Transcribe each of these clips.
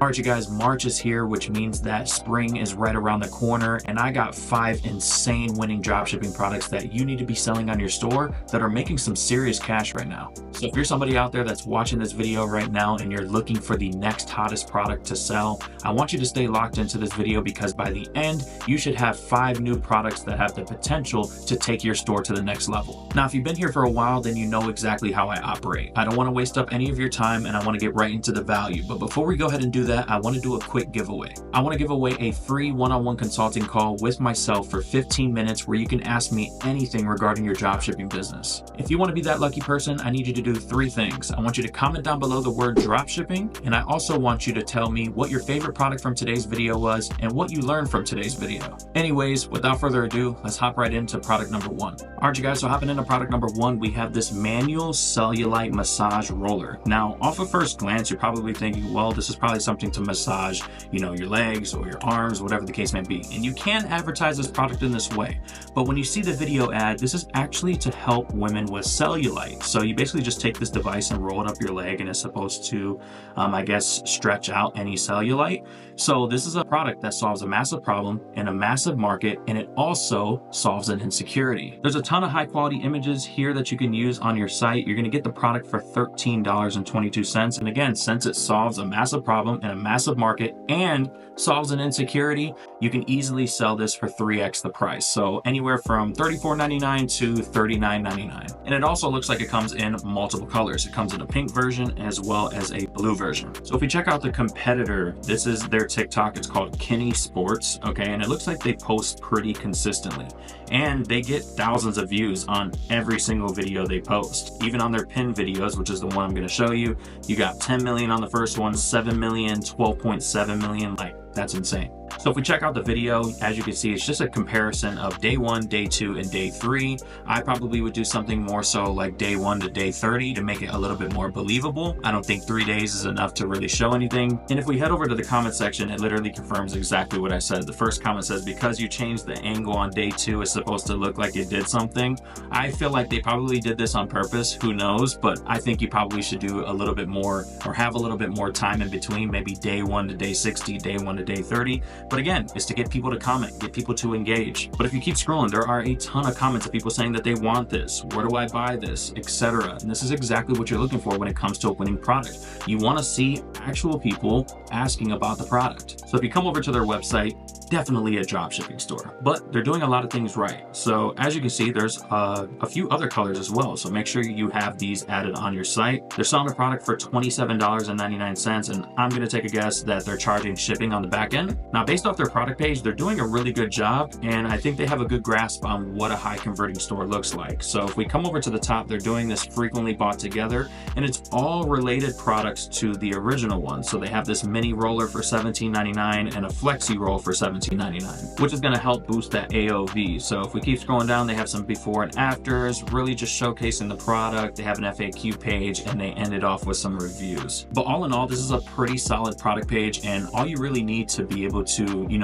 All right, you guys, March is here, which means that spring is right around the corner, and I got 5 insane winning dropshipping products that you need to be selling on your store that are making some serious cash right now. So if you're somebody out there that's watching this video right now and you're looking for the next hottest product to sell, I want you to stay locked into this video because by the end, you should have 5 new products that have the potential to take your store to the next level. Now, if you've been here for a while, then you know exactly how I operate. I don't want to waste up any of your time and I want to get right into the value. But before we go ahead and do that, I want to do a quick giveaway. I want to give away a free one-on-one consulting call with myself for 15 minutes where you can ask me anything regarding your dropshipping business. If you want to be that lucky person, I need you to do 3 things. I want you to comment down below the word dropshipping, and I also want you to tell me what your favorite product from today's video was and what you learned from today's video. Anyways, without further ado, let's hop right into product number 1. All right, you guys, so hopping into product number 1, we have this manual cellulite massage roller. Now, off of first glance, you're probably thinking, well, this is probably something to massage, your legs or your arms, whatever the case may be. And you can advertise this product in this way. But when you see the video ad, this is actually to help women with cellulite. So you basically just take this device and roll it up your leg, and it's supposed to, I guess, stretch out any cellulite. So this is a product that solves a massive problem in a massive market, and it also solves an insecurity. There's a ton of high quality images here that you can use on your site. You're gonna get the product for $13.22. And again, since it solves a massive problem in a massive market and solves an insecurity, you can easily sell this for 3x the price. So anywhere from $34.99 to $39.99. And it also looks like it comes in multiple colors. It comes in a pink version as well as a blue version. So if we check out the competitor, this is their TikTok. It's called Kenny Sports, okay? And it looks like they post pretty consistently. And they get thousands of views on every single video they post. Even on their pin videos, which is the one I'm gonna show you, you got 10 million on the first one, 7 million, 12.7 million, like that's insane. So if we check out the video, as you can see, it's just a comparison of day 1, day 2, and day 3. I probably would do something more so like day 1 to day 30 to make it a little bit more believable. I don't think 3 days is enough to really show anything. And if we head over to the comment section, it literally confirms exactly what I said. The first comment says, because you changed the angle on day 2, it's supposed to look like it did something. I feel like they probably did this on purpose, who knows, but I think you probably should do a little bit more or have a little bit more time in between, maybe day 1 to day 60, day 1 to day 30. But again, it's to get people to comment, get people to engage. But if you keep scrolling, there are a ton of comments of people saying that they want this, where do I buy this, etc. And this is exactly what you're looking for when it comes to a winning product. You want to see actual people asking about the product. So if you come over to their website, definitely a dropshipping store, but they're doing a lot of things right. So as you can see, there's a few other colors as well. So make sure you have these added on your site. They're selling the product for $27.99, and I'm going to take a guess that they're charging shipping on the back end. Now, based off their product page, they're doing a really good job, and I think they have a good grasp on what a high converting store looks like. So if we come over to the top, they're doing this frequently bought together, and it's all related products to the original one. So they have this mini roller for $17.99 and a flexi roll for $17.99, which is going to help boost that AOV. So if we keep scrolling down, they have some before and afters, really just showcasing the product. They have an FAQ page, and they ended off with some reviews. But all in all, this is a pretty solid product page, and all you really need to be able to,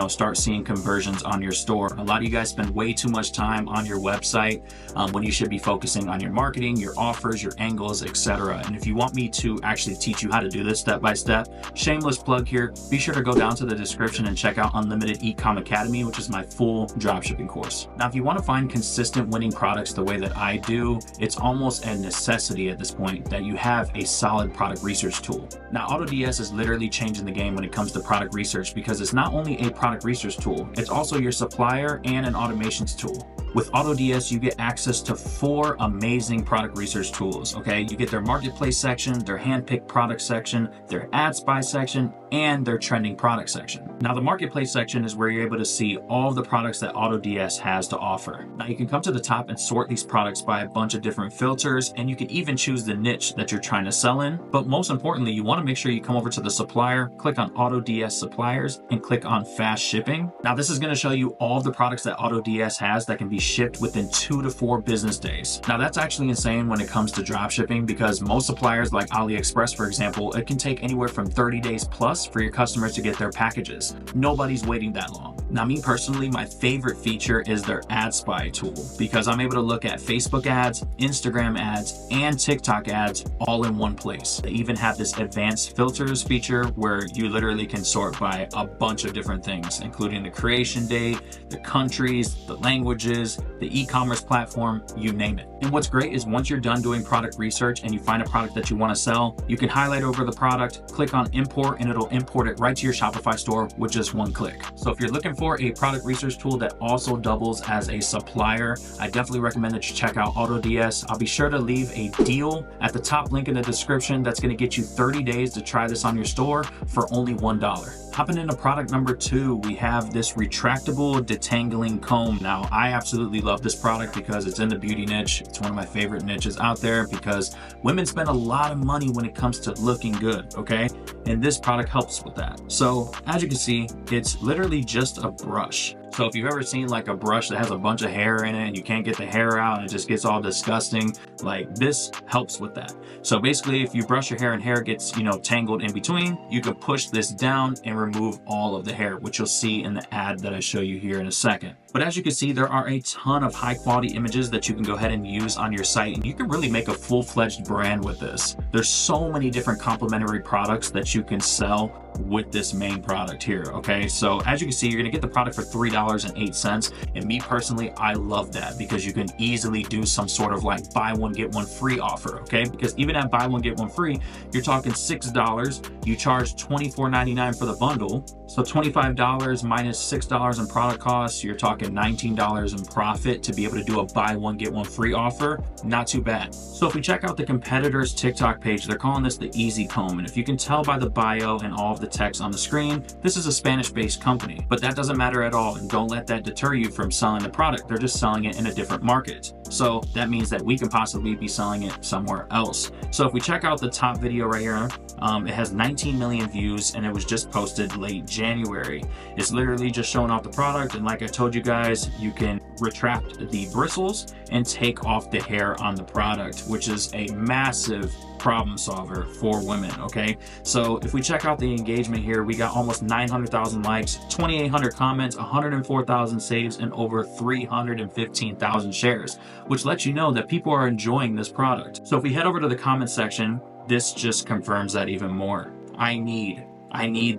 start seeing conversions on your store. A lot of you guys spend way too much time on your website when you should be focusing on your marketing, your offers, your angles, etc. And if you want me to actually teach you how to do this step by step, shameless plug here, be sure to go down to the description and check out Unlimited Ecom Academy, which is my full dropshipping course. Now, if you want to find consistent winning products the way that I do, it's almost a necessity at this point that you have a solid product research tool. Now, AutoDS is literally changing the game when it comes to product research because it's not only a product research tool, it's also your supplier and an automations tool. With AutoDS, you get access to 4 amazing product research tools, okay? You get their marketplace section, their handpicked product section, their ad spy section, and their trending product section. Now, the marketplace section is where you're able to see all of the products that AutoDS has to offer. Now, you can come to the top and sort these products by a bunch of different filters, and you can even choose the niche that you're trying to sell in. But most importantly, you want to make sure you come over to the supplier, click on AutoDS suppliers, and click on fast shipping. Now, this is going to show you all of the products that AutoDS has that can be shipped within 2 to 4 business days. Now, that's actually insane when it comes to drop shipping because most suppliers like AliExpress, for example, it can take anywhere from 30 days plus for your customers to get their packages. Nobody's waiting that long. Now, me personally, my favorite feature is their ad spy tool, because I'm able to look at Facebook ads, Instagram ads, and TikTok ads all in one place. They even have this advanced filters feature where you literally can sort by a bunch of different things, including the creation date, the countries, the languages, the e-commerce platform, you name it. And what's great is once you're done doing product research and you find a product that you want to sell, you can highlight over the product, click on import, and it'll import it right to your Shopify store with just one click. So if you're looking for a product research tool that also doubles as a supplier, I definitely recommend that you check out AutoDS. I'll be sure to leave a deal at the top link in the description that's going to get you 30 days to try this on your store for only $1. Hopping into product number 2, we have this retractable detangling comb. Now, I absolutely love this product because it's in the beauty niche. It's one of my favorite niches out there because women spend a lot of money when it comes to looking good, okay? And this product helps with that. So as you can see, it's literally just a brush. So if you've ever seen like a brush that has a bunch of hair in it and you can't get the hair out and it just gets all disgusting, like this helps with that. So basically, if you brush your hair and hair gets, tangled in between, you can push this down and remove all of the hair, which you'll see in the ad that I show you here in a second. But as you can see, there are a ton of high quality images that you can go ahead and use on your site, and you can really make a full-fledged brand with this. There's so many different complementary products that you can sell with this main product here, okay? So as you can see, you're gonna get the product for $3.08, and me personally, I love that because you can easily do some sort of like buy one, get one free offer, okay? Because even at buy one, get one free, you're talking $6. You charge $24.99 for the bundle. So $25 minus $6 in product costs, you're talking $19 in profit to be able to do a buy one, get one free offer. Not too bad. So if we check out the competitor's TikTok page, they're calling this the Easy Comb. And if you can tell by the bio and all of the text on the screen, this is a Spanish-based company, but that doesn't matter at all. And don't let that deter you from selling the product. They're just selling it in a different market. So that means that we can possibly be selling it somewhere else. So if we check out the top video right here, it has 19 million views and it was just posted late January. It's literally just showing off the product. And like I told you guys, you can retract the bristles and take off the hair on the product, which is a massive problem solver for women, okay? So if we check out the engagement here, we got almost 900,000 likes, 2,800 comments, 104,000 saves, and over 315,000 shares, which lets you know that people are enjoying this product. So if we head over to the comment section, this just confirms that even more. I need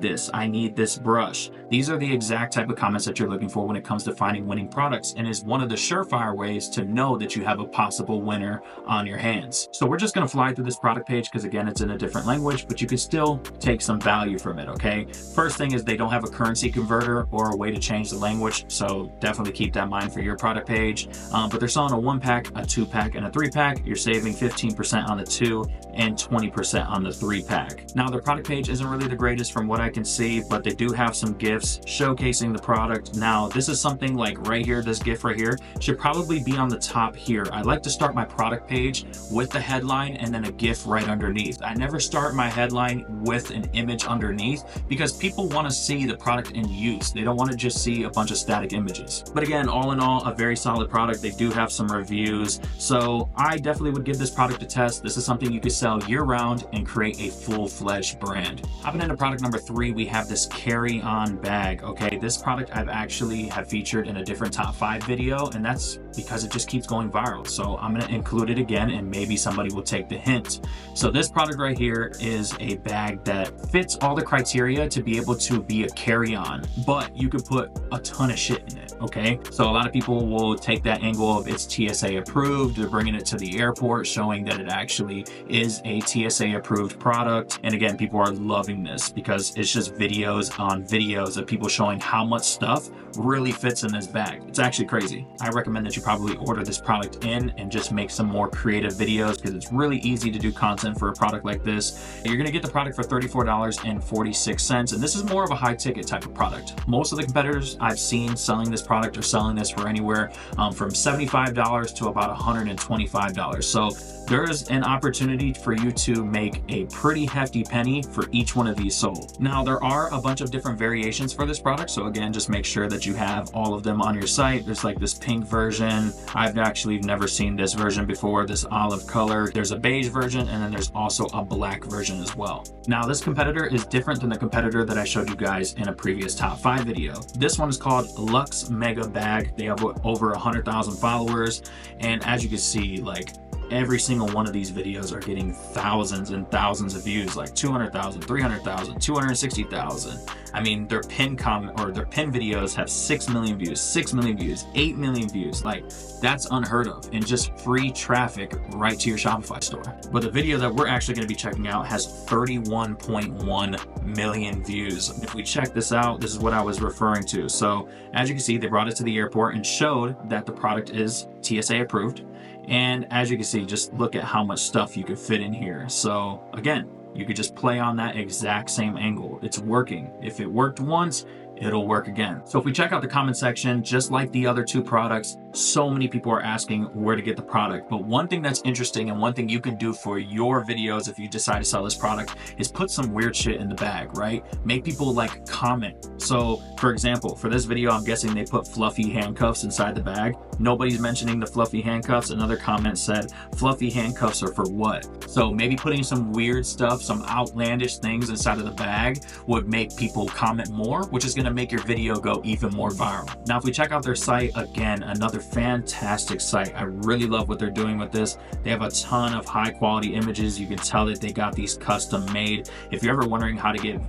this, I need this brush. These are the exact type of comments that you're looking for when it comes to finding winning products, and is one of the surefire ways to know that you have a possible winner on your hands. So we're just gonna fly through this product page because again, it's in a different language, but you can still take some value from it, okay? First thing is they don't have a currency converter or a way to change the language, so definitely keep that in mind for your product page. But they're selling a 1-pack, a 2-pack, and a 3-pack. You're saving 15% on the 2 and 20% on the 3-pack. Now their product page isn't really the greatest from what I can see, but they do have some gifts showcasing the product. Now this is something like right here, this gift right here should probably be on the top here. I like to start my product page with the headline and then a gift right underneath. I never start my headline with an image underneath because people want to see the product in use. They don't want to just see a bunch of static images. But again, all in all, a very solid product. They do have some reviews, so I definitely would give this product a test. This is something you could sell year round and create a full-fledged brand. Hopping into product number 3, we have this carry-on bag. Okay, this product I've actually have featured in a different top 5 video, and that's because it just keeps going viral. So I'm going to include it again and maybe somebody will take the hint. So this product right here is a bag that fits all the criteria to be able to be a carry-on, but you could put a ton of shit in it, okay? So a lot of people will take that angle of it's TSA approved. They're bringing it to the airport, showing that it actually is a TSA approved product. And again, people are loving this because it's just videos on videos of people showing how much stuff really fits in this bag. It's actually crazy. I recommend that you probably order this product in and just make some more creative videos because it's really easy to do content for a product like this. You're gonna get the product for $34.46, and this is more of a high ticket type of product. Most of the competitors I've seen selling this product are selling this for anywhere from $75 to about $125. So there is an opportunity for you to make a pretty hefty penny for each one of these sold. Now, there are a bunch of different variations options for this product. So again, just make sure that you have all of them on your site. There's like this pink version. I've actually never seen this version before, this olive color. There's a beige version, and then there's also a black version as well. Now, this competitor is different than the competitor that I showed you guys in a previous top 5 video. This one is called Luxe Mega Bag. They have over 100,000 followers. And as you can see, like, every single one of these videos are getting thousands and thousands of views, like 200,000, 300,000, 260,000. I mean, their pin videos have 6 million views, 6 million views, 8 million views. Like, that's unheard of, and just free traffic right to your Shopify store. But the video that we're actually going to be checking out has 31.1 million views. If we check this out, this is what I was referring to. So as you can see, they brought it to the airport and showed that the product is TSA approved. And as you can see, just look at how much stuff you could fit in here. So again, you could just play on that exact same angle. It's working. If it worked once, it'll work again. So if we check out the comment section, just like the other 2 products, so many people are asking where to get the product. But one thing that's interesting, and one thing you can do for your videos if you decide to sell this product, is put some weird shit in the bag, right? Make people like comment. So for example, for this video, I'm guessing they put fluffy handcuffs inside the bag. Nobody's mentioning the fluffy handcuffs. Another comment said, fluffy handcuffs are for what? So maybe putting some weird stuff, some outlandish things inside of the bag would make people comment more, which is gonna make your video go even more viral. Now, if we check out their site, again, another fantastic site. I really love what they're doing with this. They have a ton of high quality images. You can tell that they got these custom made. If you're ever wondering how to get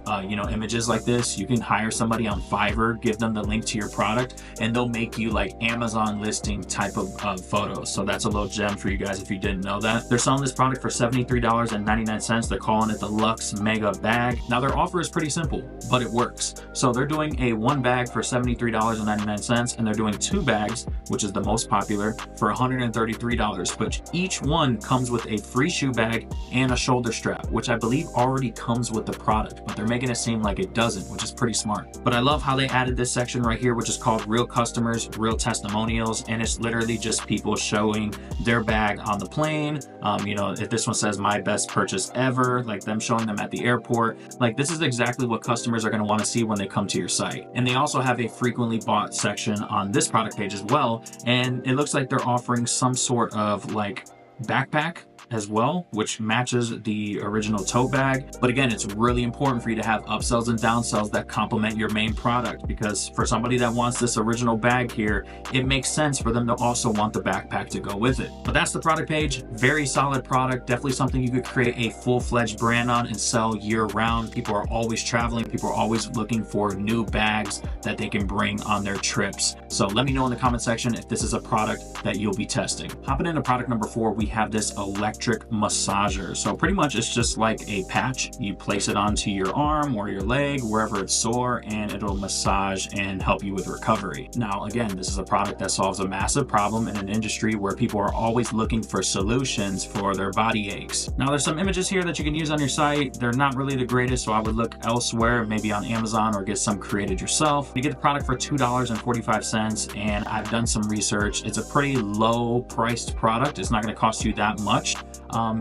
images like this, you can hire somebody on Fiverr, give them the link to your product, and they'll make you like Amazon listing type of photos. So that's a little gem for you guys if you didn't know that. They're selling this product for $73.99. They're calling it the Luxe Mega Bag. Now, their offer is pretty simple, but it works. So they're doing a 1 bag for $73.99, and they're doing 2 bags, which is the most popular, for $133, but each one comes with a free shoe bag and a shoulder strap, which I believe already comes with the product, but they're making it seem like it doesn't, which is pretty smart. But I love how they added this section right here, which is called Real Customers, Real Testimonials, and it's literally just people showing their bag on the plane. If this one says my best purchase ever, like them showing them at the airport, like this is exactly what customers are going to want to see when they come to your site. And they also have a frequently bought section on this product page as well, and it looks like they're offering some sort of like backpack as well, which matches the original tote bag. But again, it's really important for you to have upsells and downsells that complement your main product, because for somebody that wants this original bag here, it makes sense for them to also want the backpack to go with it. But that's the product page. Very solid product. Definitely something you could create a full-fledged brand on and sell year-round. People are always traveling. People are always looking for new bags that they can bring on their trips. So let me know in the comment section if this is a product that you'll be testing. Hopping into product number 4, we have this electric massager. So pretty much it's just like a patch. You place it onto your arm or your leg, wherever it's sore, and it'll massage and help you with recovery. Now, again, this is a product that solves a massive problem in an industry where people are always looking for solutions for their body aches. Now, there's some images here that you can use on your site. They're not really the greatest, so I would look elsewhere, maybe on Amazon, or get some created yourself. You get the product for $2.45, and I've done some research. It's a pretty low priced product. It's not going to cost you that much.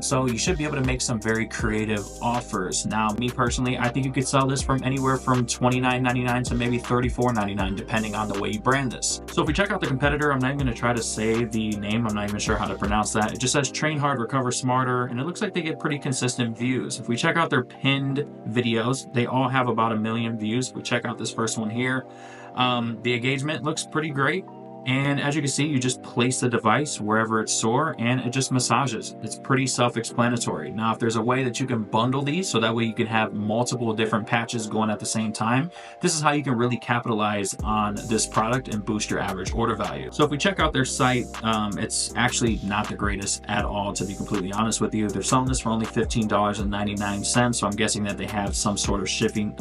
So you should be able to make some very creative offers. Now, me personally, I think you could sell this from anywhere from $29.99 to maybe $34.99, depending on the way you brand this. So if we check out the competitor, I'm not even going to try to say the name. I'm not even sure how to pronounce that. It just says train hard, recover smarter, and it looks like they get pretty consistent views. If we check out their pinned videos, they all have about 1 million views. If we check out this first one here, the engagement looks pretty great. And as you can see, you just place the device wherever it's sore and it just massages. It's pretty self-explanatory. Now, if there's a way that you can bundle these so that way you can have multiple different patches going at the same time, this is how you can really capitalize on this product and boost your average order value. So if we check out their site, it's actually not the greatest at all, to be completely honest with you. They're selling this for only $15.99, so I'm guessing that they have some sort of shipping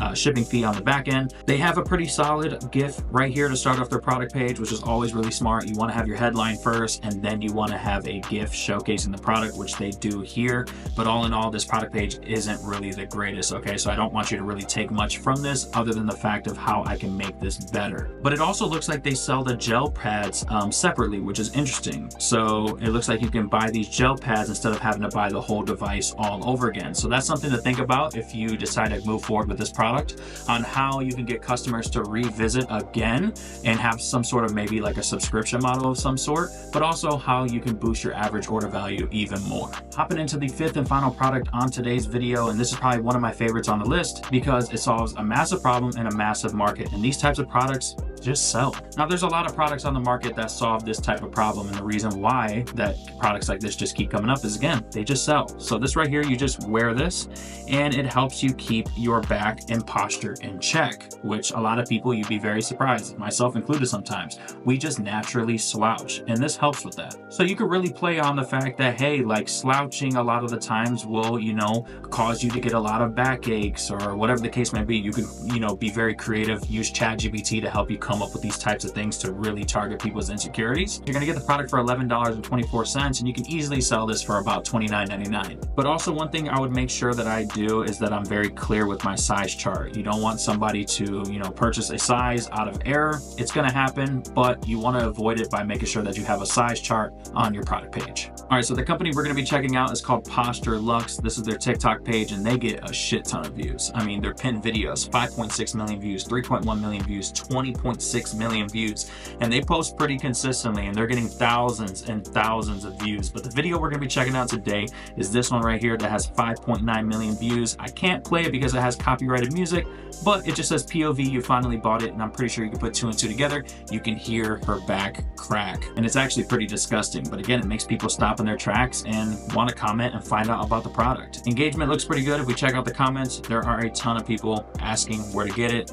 fee on the back end. They have a pretty solid GIF right here to start off their product page, which is always really smart. You want to have your headline first, and then you want to have a GIF showcasing the product, which they do here. But all in all, this product page isn't really the greatest, okay? So I don't want you to really take much from this other than the fact of how I can make this better. But it also looks like they sell the gel pads separately, which is interesting. So it looks like you can buy these gel pads instead of having to buy the whole device all over again. So that's something to think about if you decide to move forward with this product, on how you can get customers to revisit again and have some sort of maybe like a subscription model of some sort, but also how you can boost your average order value even more. Hopping into the fifth and final product on today's video, and this is probably one of my favorites on the list because it solves a massive problem in a massive market, and these types of products just sell. Now, there's a lot of products on the market that solve this type of problem, and the reason why that products like this just keep coming up is, again, they just sell. So this right here, you just wear this and it helps you keep your back and posture in check, which a lot of people, you'd be very surprised, myself included sometimes, we just naturally slouch, and this helps with that. So you could really play on the fact that, hey, like slouching a lot of the times will, you know, cause you to get a lot of back aches or whatever the case may be. You could, you know, be very creative, use ChatGPT to help you come up with these types of things to really target people's insecurities. You're gonna get the product for $11.24, and you can easily sell this for about $29.99. But also, one thing I would make sure that I do is that I'm very clear with my size chart. You don't want somebody to, you know, purchase a size out of error. It's gonna happen, but you wanna avoid it by making sure that you have a size chart on your product page. All right, so the company we're gonna be checking out is called Posture Luxe. This is their TikTok page, and they get a shit ton of views. I mean, their pinned videos, 5.6 million views, 3.1 million views, 20.6 million views, and they post pretty consistently, and they're getting thousands and thousands of views. But the video we're gonna be checking out today is this one right here that has 5.9 million views. I can't play it because it has copyrighted music, but it just says POV, you finally bought it, and I'm pretty sure you can put two and two together. You can hear her back crack, and it's actually pretty disgusting. But again, it makes people stop in their tracks and want to comment and find out about the product. Engagement looks pretty good. If we check out the comments, there are a ton of people asking where to get it.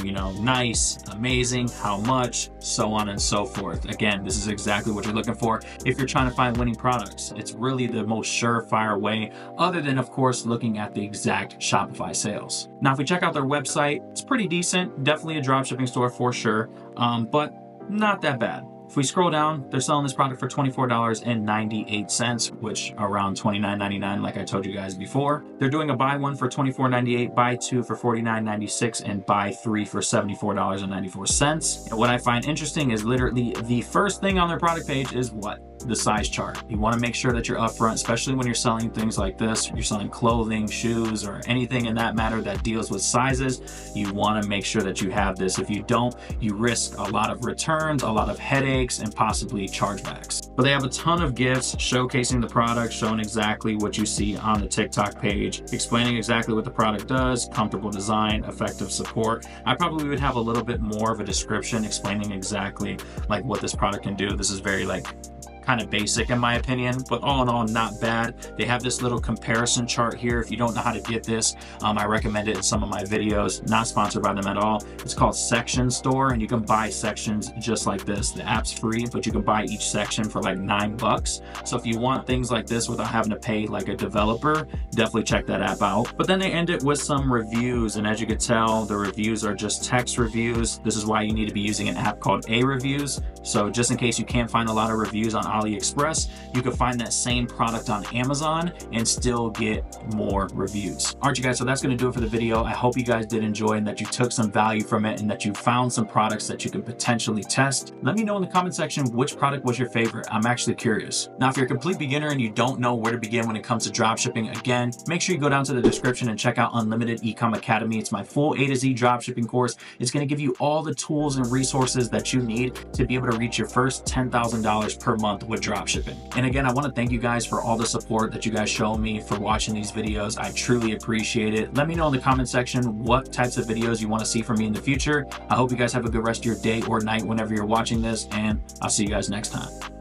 You know, nice, amazing, how much, so on and so forth. Again, this is exactly what you're looking for if you're trying to find winning products. It's really the most surefire way, other than, of course, looking at the exact Shopify sales. Now, if we check out their website, it's pretty decent. Definitely a dropshipping store for sure, but not that bad. If we scroll down, they're selling this product for $24.98, which around $29.99, like I told you guys before. They're doing a buy one for $24.98, buy two for $49.96, and buy three for $74.94. And what I find interesting is literally the first thing on their product page is what? The size chart. You want to make sure that you're upfront, especially when you're selling things like this. You're selling clothing, shoes, or anything in that matter that deals with sizes. You want to make sure that you have this. If you don't, you risk a lot of returns, a lot of headaches, and possibly chargebacks. But they have a ton of GIFs showcasing the product, showing exactly what you see on the TikTok page, explaining exactly what the product does, comfortable design, effective support. I probably would have a little bit more of a description explaining exactly like what this product can do. This is very like kind of basic in my opinion, but all in all, not bad. They have this little comparison chart here. If you don't know how to get this, I recommend it in some of my videos. Not sponsored by them at all. It's called Section Store, and you can buy sections just like this. The app's free, but you can buy each section for like $9. So if you want things like this without having to pay like a developer, definitely check that app out. But then they end it with some reviews, and as you can tell, the reviews are just text reviews. This is why you need to be using an app called A-Reviews. So just in case you can't find a lot of reviews on AliExpress, you can find that same product on Amazon and still get more reviews. All right, you guys, so that's going to do it for the video. I hope you guys did enjoy and that you took some value from it and that you found some products that you can potentially test. Let me know in the comment section which product was your favorite. I'm actually curious. Now, if you're a complete beginner and you don't know where to begin when it comes to dropshipping, again, make sure you go down to the description and check out Unlimited Ecom Academy. It's my full A to Z dropshipping course. It's going to give you all the tools and resources that you need to be able to reach your first $10,000 per month with dropshipping. And again, I want to thank you guys for all the support that you guys show me for watching these videos. I truly appreciate it. Let me know in the comment section what types of videos you want to see from me in the future. I hope you guys have a good rest of your day or night whenever you're watching this, and I'll see you guys next time.